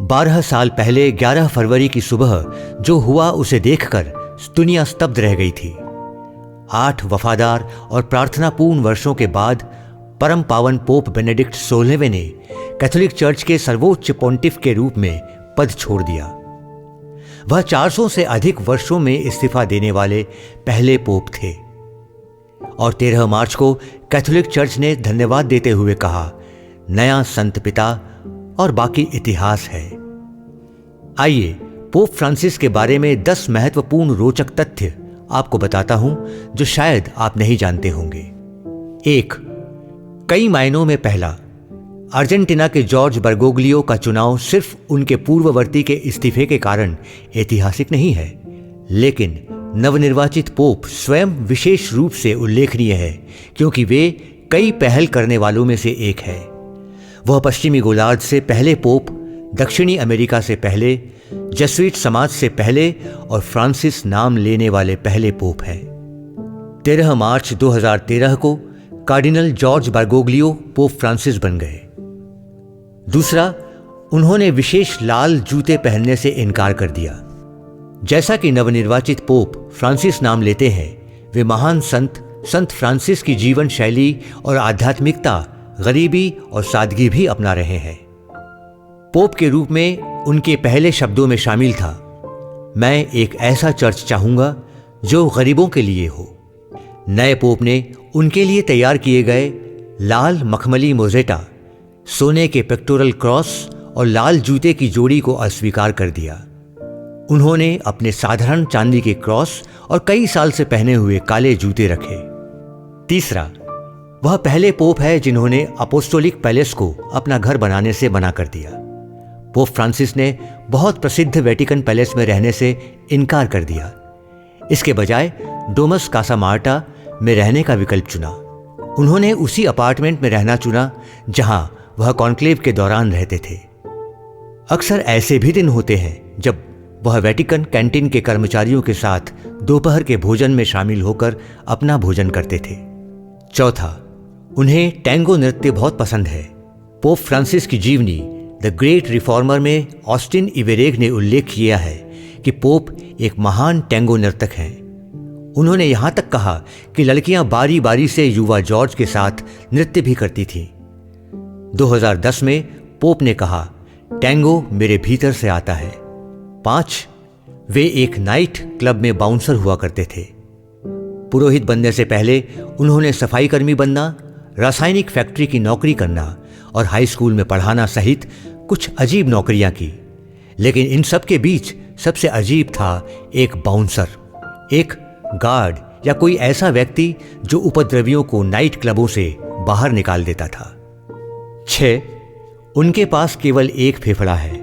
12 साल पहले 11 फरवरी की सुबह जो हुआ उसे देखकर दुनिया स्तब्ध रह गई थी। 8 वफादार और प्रार्थनापूर्ण वर्षों के बाद परम पावन पोप बेनेडिक्ट 16वें ने कैथोलिक चर्च के सर्वोच्च पोंटिफ के रूप में पद छोड़ दिया। वह 400 से अधिक वर्षों में इस्तीफा देने वाले पहले पोप थे और 13 मार्च को कैथोलिक चर्च ने धन्यवाद देते हुए कहा, नया संत पिता और बाकी इतिहास है। आइए पोप फ्रांसिस के बारे में 10 महत्वपूर्ण रोचक तथ्य आपको बताता हूं जो शायद आप नहीं जानते होंगे। 1. कई मायनों में पहला, अर्जेंटीना के जॉर्ज बर्गोग्लियो का चुनाव सिर्फ उनके पूर्ववर्ती के इस्तीफे के कारण ऐतिहासिक नहीं है, लेकिन नवनिर्वाचित पोप स्वयं विशेष रूप से उल्लेखनीय है क्योंकि वे कई पहल करने वालों में से एक है। वह पश्चिमी गोलार्ध से पहले पोप, दक्षिणी अमेरिका से पहले, जेसुइट समाज से पहले और फ्रांसिस नाम लेने वाले पहले पोप हैं। 13 मार्च 2013 को cardinal George Bergoglio pope Francis बन गए। दूसरा, उन्होंने विशेष लाल जूते पहनने से इनकार कर दिया। जैसा कि नवनिर्वाचित पोप फ्रांसिस नाम लेते हैं, वे महान संत फ्रांसिस की जीवन शैली और आध्यात्मिकता, गरीबी और सादगी भी अपना रहे हैं। पोप के रूप में उनके पहले शब्दों में शामिल था, मैं एक ऐसा चर्च चाहूंगा जो गरीबों के लिए हो। नए पोप ने उनके लिए तैयार किए गए लाल मखमली मोज़ेटा, सोने के पेक्टोरल क्रॉस और लाल जूते की जोड़ी को अस्वीकार कर दिया। उन्होंने अपने साधारण चांदी के क्रॉस और कई साल से पहने हुए काले जूते रखे। तीसरा, वह पहले पोप है जिन्होंने अपोस्टोलिक पैलेस को अपना घर बनाने से मना कर दिया। पोप फ्रांसिस ने बहुत प्रसिद्ध वेटिकन पैलेस में रहने से इनकार कर दिया। इसके बजाय डोमस कासा मार्टा में रहने का विकल्प चुना। उन्होंने उसी अपार्टमेंट में रहना चुना जहां वह कॉन्क्लेव के दौरान रहते थे। अक्सर ऐसे भी दिन होते हैं जब वह वेटिकन कैंटीन के कर्मचारियों के साथ दोपहर के भोजन में शामिल होकर अपना भोजन करते थे। चौथा, उन्हें टैंगो नृत्य बहुत पसंद है। पोप फ्रांसिस की जीवनी द ग्रेट रिफॉर्मर में ऑस्टिन इवेरेग ने उल्लेख किया है कि पोप एक महान टैंगो नर्तक हैं। उन्होंने यहां तक कहा कि लड़कियां बारी बारी से युवा जॉर्ज के साथ नृत्य भी करती थीं। 2010 में पोप ने कहा, टैंगो मेरे भीतर से आता है। 5. वे एक नाइट क्लब में बाउंसर हुआ करते थे। पुरोहित बनने से पहले उन्होंने सफाई कर्मी बनना, रासायनिक फैक्ट्री की नौकरी करना और हाई स्कूल में पढ़ाना सहित कुछ अजीब नौकरियां की। लेकिन इन सब के बीच सबसे अजीब था एक बाउंसर, एक गार्ड या कोई ऐसा व्यक्ति जो उपद्रवियों को नाइट क्लबों से बाहर निकाल देता था। 6. उनके पास केवल एक फेफड़ा है।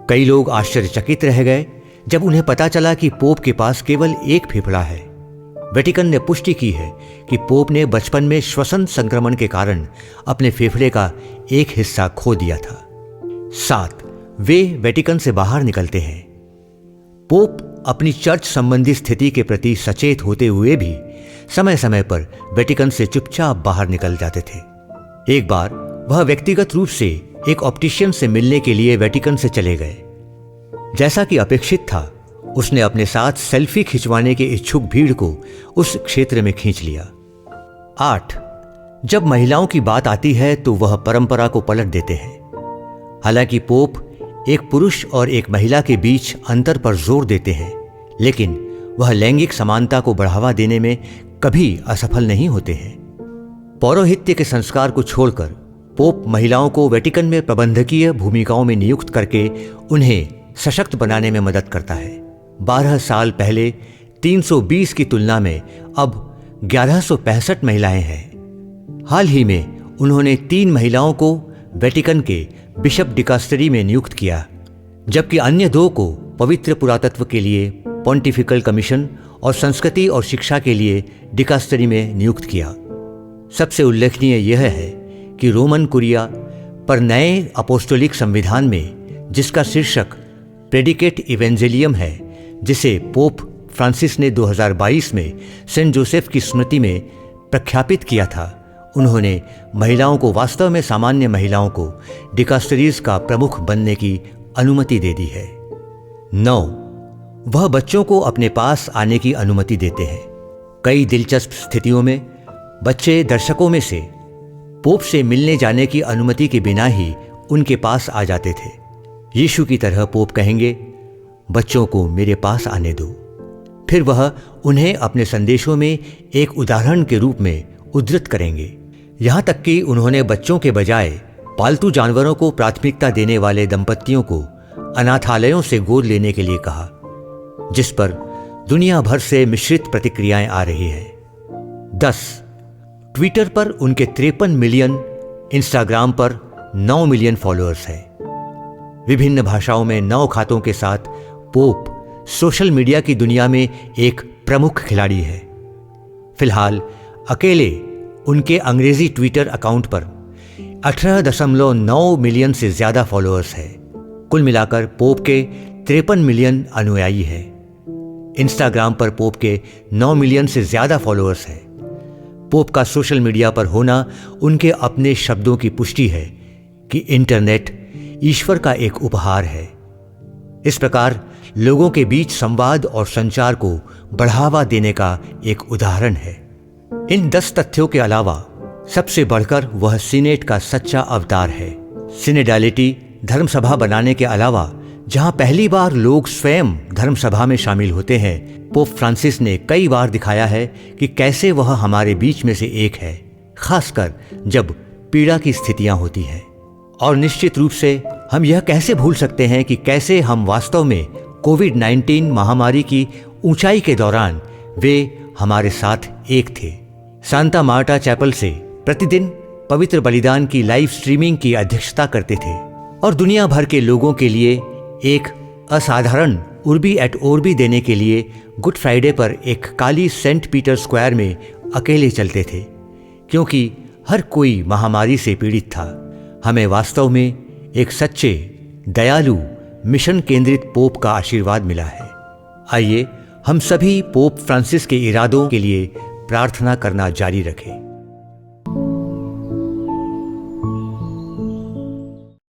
कई लोग आश्चर्यचकित रह गए जब उन्हें पता चला कि पोप के पास केवल एक फेफड़ा है। वेटिकन ने पुष्टि की है कि पोप ने बचपन में श्वसन संक्रमण के कारण अपने फेफड़े का एक हिस्सा खो दिया था। 7. वे वेटिकन से बाहर निकलते हैं। पोप अपनी चर्च संबंधी स्थिति के प्रति सचेत होते हुए भी समय समय पर वेटिकन से चुपचाप बाहर निकल जाते थे। एक बार वह व्यक्तिगत रूप से एक ऑप्टिशियन से मिलने के लिए वेटिकन से चले गए। जैसा कि अपेक्षित था, उसने अपने साथ सेल्फी खिंचवाने के इच्छुक भीड़ को उस क्षेत्र में खींच लिया। 8. जब महिलाओं की बात आती है तो वह परंपरा को पलट देते हैं। हालांकि पोप एक पुरुष और एक महिला के बीच अंतर पर जोर देते हैं, लेकिन वह लैंगिक समानता को बढ़ावा देने में कभी असफल नहीं होते हैं। पौरोहित्य के संस्कार को छोड़कर पोप महिलाओं को वेटिकन में प्रबंधकीय भूमिकाओं में नियुक्त करके उन्हें सशक्त बनाने में मदद करता है। 12 साल पहले 320 की तुलना में अब 1165 महिलाएं हैं। हाल ही में उन्होंने 3 महिलाओं को वेटिकन के बिशप डिकास्टरी में नियुक्त किया, जबकि अन्य 2 को पवित्र पुरातत्व के लिए पॉन्टिफिकल कमीशन और संस्कृति और शिक्षा के लिए डिकास्टरी में नियुक्त किया। सबसे उल्लेखनीय यह है कि रोमन कुरिया पर नए अपोस्टोलिक संविधान में, जिसका शीर्षक प्रेडिकेट इवेंजेलियम है, जिसे पोप फ्रांसिस ने 2022 में सेंट जोसेफ की स्मृति में प्रख्यापित किया था, उन्होंने महिलाओं को वास्तव में सामान्य महिलाओं को डिकास्टरीज का प्रमुख बनने की अनुमति दे दी है। 9. वह बच्चों को अपने पास आने की अनुमति देते हैं। कई दिलचस्प स्थितियों में बच्चे दर्शकों में से पोप से मिलने जाने की अनुमति के बिना ही उनके पास आ जाते थे। यीशु की तरह पोप कहेंगे, बच्चों को मेरे पास आने दो। फिर वह उन्हें अपने संदेशों में एक उदाहरण के रूप में उद्धृत करेंगे। यहाँ तक कि उन्होंने बच्चों के बजाय पालतू जानवरों को प्राथमिकता देने वाले दंपतियों को अनाथालयों से गोद लेने के लिए कहा, जिस पर दुनिया भर से मिश्रित प्रतिक्रियाएं आ रही हैं। 10. ट्विटर पर उनके 53 मिलियन, इंस्टाग्राम पर 9 मिलियन फॉलोअर्स हैं। विभिन्न भाषाओं में 9 खातों के साथ पोप सोशल मीडिया की दुनिया में एक प्रमुख खिलाड़ी है। फिलहाल अकेले उनके अंग्रेजी ट्विटर अकाउंट पर 18.9 मिलियन से ज्यादा फॉलोअर्स हैं। कुल मिलाकर पोप के 53 मिलियन अनुयायी हैं। इंस्टाग्राम पर पोप के 9 मिलियन से ज्यादा फॉलोअर्स हैं। पोप का सोशल मीडिया पर होना उनके अपने शब्दों की पुष्टि है कि इंटरनेट ईश्वर का एक उपहार है। इस प्रकार लोगों के बीच संवाद और संचार को बढ़ावा देने का एक उदाहरण है। इन 10 तथ्यों के अलावा सबसे बढ़कर वह सीनेट का सच्चा अवतार है। सिनेडालिटी धर्मसभा बनाने के अलावा जहां पहली बार लोग स्वयं धर्मसभा में शामिल होते हैं, पोप फ्रांसिस ने कई बार दिखाया है कि कैसे वह हमारे बीच में से एक है, खासकर जब पीड़ा की स्थितियां होती हैं। और निश्चित रूप से हम यह कैसे भूल सकते हैं कि कैसे हम वास्तव में कोविड-19 महामारी की ऊंचाई के दौरान वे हमारे साथ एक थे। सांता मार्टा चैपल से प्रतिदिन पवित्र बलिदान की लाइव स्ट्रीमिंग की अध्यक्षता करते थे और दुनिया भर के लोगों के लिए एक असाधारण उर्बी एट ओर्बी देने के लिए गुड फ्राइडे पर एक काली सेंट पीटर स्क्वायर में अकेले चलते थे, क्योंकि हर कोई महामारी से पीड़ित था। हमें वास्तव में एक सच्चे, दयालु, मिशन केंद्रित पोप का आशीर्वाद मिला है। आइए हम सभी पोप फ्रांसिस के इरादों के लिए प्रार्थना करना जारी रखें।